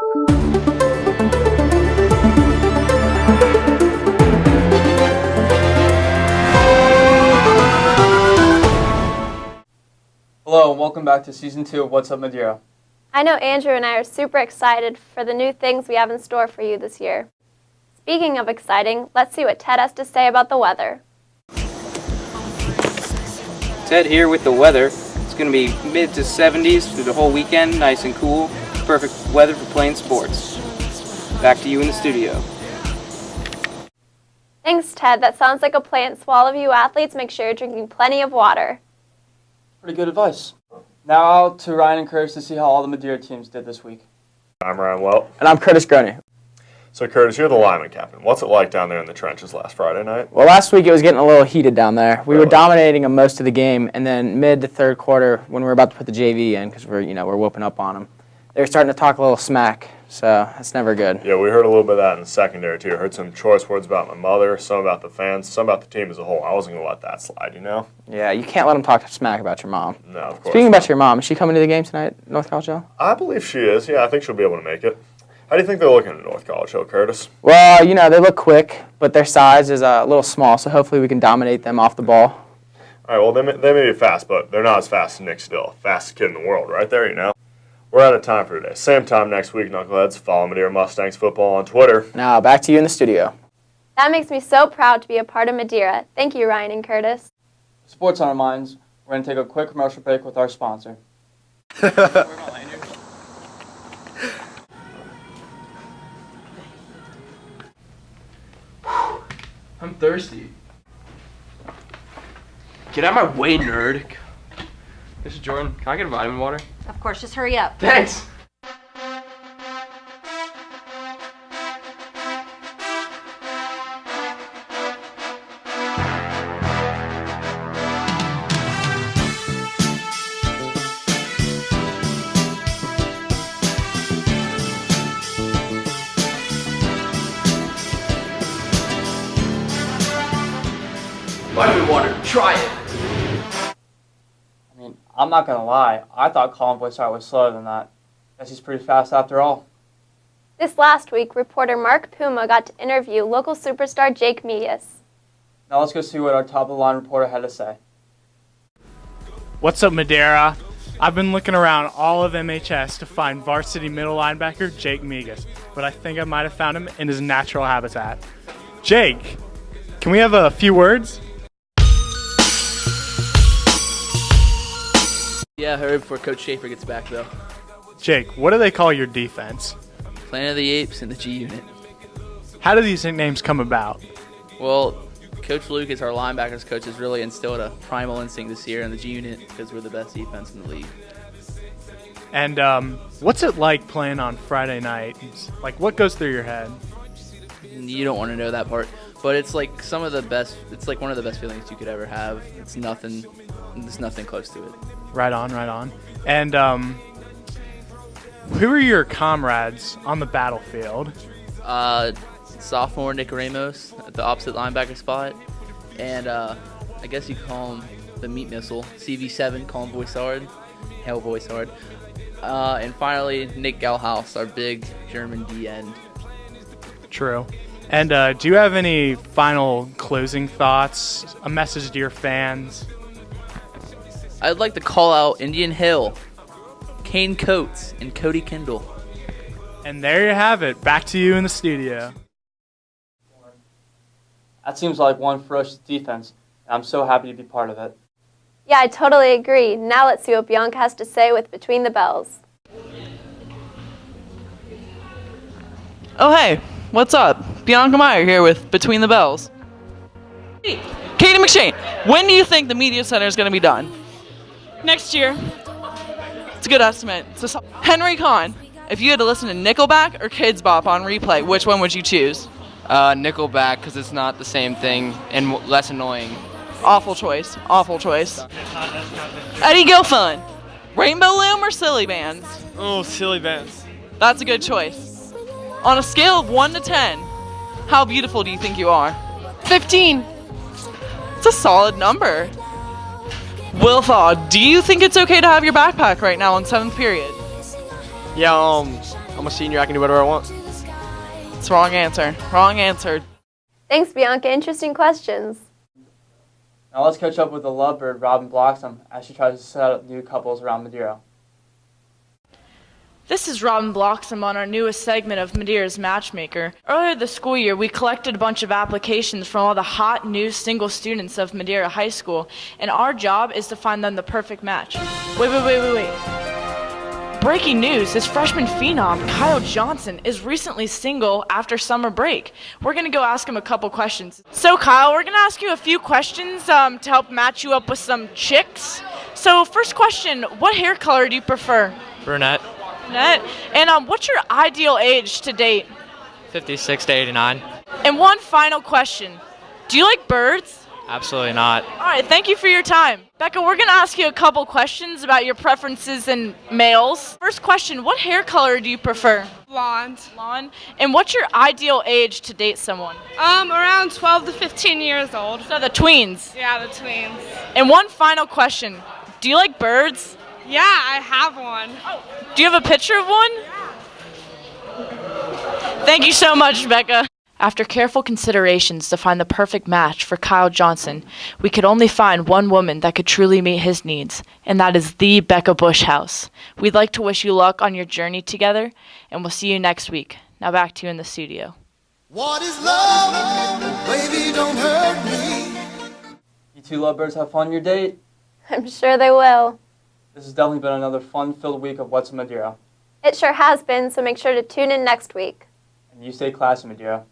Hello and welcome back to Season 2 of What's Up Madeira. I know Andrew and I are super excited for the new things we have in store for you this year. Speaking of exciting, let's see what Ted has to say about the weather. Ted here with the weather. It's going to be mid to 70s through the whole weekend, nice and cool. Perfect weather for playing sports. Back to you in the studio. Thanks, Ted. That sounds like a plan, so all of you athletes, make sure you're drinking plenty of water. Pretty good advice. Now out to Ryan and Curtis to see how all the Madeira teams did this week. I'm Ryan Welp. And I'm Curtis Groney. So Curtis, you're the lineman captain. What's it like down there in the trenches last Friday night? Well, last week it was getting a little heated down there. We were dominating them most of the game, and then mid to third quarter, when we were about to put the JV in, because we're whooping up on them, they were starting to talk a little smack. So that's never good. Yeah, we heard a little bit of that in the secondary too. Heard some choice words about my mother, some about the fans, some about the team as a whole. I wasn't gonna let that slide, you know. Yeah, you can't let them talk smack about your mom. No, of course. Speaking about your mom, is she coming to the game tonight, North College Hill? I believe she is. Yeah, I think she'll be able to make it. How do you think they're looking at North College Hill, Curtis? Well, they look quick, but their size is a little small, so hopefully we can dominate them off the ball. All right, well, they may be fast, but they're not as fast as Nick Still. Fastest kid in the world right there, you know. We're out of time for today. Same time next week, Knuckleheads. Follow Madeira Mustangs football on Twitter. Now, back to you in the studio. That makes me so proud to be a part of Madeira. Thank you, Ryan and Curtis. Sports on our minds. We're going to take a quick commercial break with our sponsor. I'm thirsty. Get out of my way, nerd. This is Jordan. Can I get a vitamin water? Of course, just hurry up. Thanks. Vitamin water, try it. I'm not going to lie. I thought Colin Boyce was slower than that. Guess he's pretty fast after all. This last week, reporter Mark Puma got to interview local superstar Jake Medius. Now let's go see what our top-of-the-line reporter had to say. What's up, Madeira? I've been looking around all of MHS to find varsity middle linebacker Jake Medius, but I think I might have found him in his natural habitat. Jake, can we have a few words? Yeah, hurry before Coach Schaefer gets back, though. Jake, what do they call your defense? Planet of the Apes and the G Unit. How do these nicknames come about? Well, Coach Lucas, our linebackers coach, has really instilled a primal instinct this year in the G Unit because we're the best defense in the league. And what's it like playing on Friday night? Like, what goes through your head? You don't want to know that part, but it's like some of the best. It's like one of the best feelings you could ever have. It's nothing. There's nothing close to it. Right on, right on. And who are your comrades on the battlefield? Sophomore Nick Ramos at the opposite linebacker spot, and I guess you call him the meat missile, CV7, Colin Boyce, Hell Boyce. And finally, Nick Galhaus, our big German D end. True. And do you have any final closing thoughts, a message to your fans? I'd like to call out Indian Hill, Kane Coates, and Cody Kendall. And there you have it. Back to you in the studio. That seems like one ferocious defense, and I'm so happy to be part of it. Yeah, I totally agree. Now let's see what Bianca has to say with Between the Bells. Oh, hey, what's up? Bianca Meyer here with Between the Bells. Hey, Katie McShane, when do you think the Media Center is going to be done? Next year. It's a good estimate. So, Henry Kahn, if you had to listen to Nickelback or Kids Bop on replay, which one would you choose? Nickelback, because it's not the same thing and less annoying. Awful choice. Awful choice. Eddie Gilfun, Rainbow Loom or Silly Bands? Oh, Silly Bands. That's a good choice. On a scale of 1 to 10, how beautiful do you think you are? 15. It's a solid number. Will Thaw, do you think it's okay to have your backpack right now in 7th period? Yeah, I'm a senior. I can do whatever I want. It's wrong answer. Wrong answer. Thanks, Bianca. Interesting questions. Now let's catch up with the lovebird, Robin Bloxham, as she tries to set up new couples around Madeira. This is Robin Bloxham on our newest segment of Madeira's Matchmaker. Earlier this school year, we collected a bunch of applications from all the hot new single students of Madeira High School, and our job is to find them the perfect match. Wait. Breaking news, this freshman phenom, Kyle Johnson, is recently single after summer break. We're going to go ask him a couple questions. So Kyle, we're going to ask you a few questions to help match you up with some chicks. So first question, what hair color do you prefer? Brunette. And what's your ideal age to date? 56 to 89. And one final question. Do you like birds? Absolutely not. All right, thank you for your time. Becca, we're going to ask you a couple questions about your preferences in males. First question, what hair color do you prefer? Blonde. Blonde. And what's your ideal age to date someone? Around 12 to 15 years old. So the tweens. Yeah, the tweens. And one final question. Do you like birds? Yeah, I have one. Oh, do you have a picture of one? Yeah. Thank you so much, Becca. After careful considerations to find the perfect match for Kyle Johnson, we could only find one woman that could truly meet his needs, and that is the Becca Bushhouse. We'd like to wish you luck on your journey together, and we'll see you next week. Now back to you in the studio. What is love? Baby, don't hurt me. You two lovebirds have fun on your date? I'm sure they will. This has definitely been another fun-filled week of What's in Madeira. It sure has been, so make sure to tune in next week. And you stay classy, Madeira.